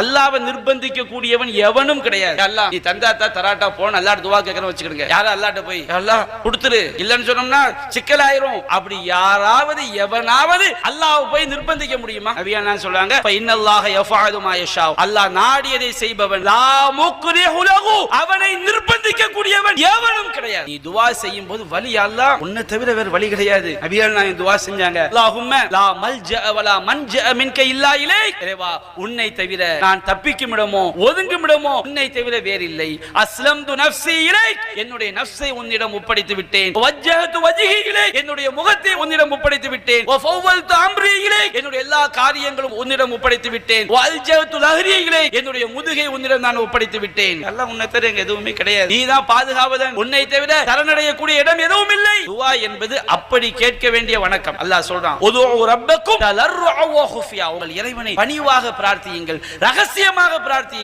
அல்லாஹ்வை நிர்பந்திக்க கூடியவன் எவனும் கிடையாது. அல்லாஹ் நீ தந்தாத்தா தராட்டா போன அல்லாஹ் துஆ கேக்குறேன்னு வச்சுக்கிடுங்க. யாரா அல்லாஹ்ட்ட போய் அல்லாஹ் கொடுத்துரு இல்லன்னு சொன்னோம்னா சிக்கலாயிரும். அப்படி யாராவது எவனாவது அல்லாஹ்வை போய் நிர்பந்திக்க முடியுமா? நபியா சொல்றாங்க இன்னல்லாஹ யஃஅலு மா யஷா. அல்லாஹ் நாடியதை செய்பவன். லா முக்ரிஹு லஹு. அவனை நிர்பந்திக்க கூடியவன் எவனும் கிடையாது. நீ துஆ செய்யும் போது வலி அல்லாஹ் உன்னை தவிர வேற வழி கிடையாது. நபியா துஆ செஞ்சாங்க. அல்லாஹும்ம லா மல்ஜா வலா மன்ஜா மின்க இல்லா இலைக். இறைவா உன்னை தவிர நான் தப்பிக்கும் இடமோ ஒதுங்கும் இடமோ உன்னை தவிர வேறு இல்லை. அஸ்லம்து நஃப்ஸி இலைக். என்னுடைய நஃப்ஸை உன்னிடம் ஒப்படைத்து விட்டேன். வஜ்ஜஹது வஜ்ஹி இலைக். என்னுடைய முகத்தை உன்னிடம் ஒப்படைத்து விட்டேன். வஃபவல்து அம்ரி இலைக். என்னுடைய எல்லா காரியங்களும் உன்னிடம் ஒப்படைத்து விட்டேன். வஅல்ஜஹது லஹ்ரி இலைக். என்னுடைய முதுகை உன்னிடம் நான் ஒப்படைத்து விட்டேன். அல்லாஹ் உன்னை தவிர எதுவுமே கிடையாது. நீதான் பாதுகாவலன். உன்னை தவிர சரணடையக்கூடிய இடம் எதுவும் இல்லை. துஆ என்பது அப்படி கேட்க வேண்டிய வணக்கம். அல்லாஹ் சொல்றான் உதுஉ ரப்பக்கும் தலர்ருஅ வ குஃபியா. உங்கள் இறைவனை பணிவாக பிரார்த்தியுங்கள், ரகசியமாக பிரார்த்தியுங்கள்.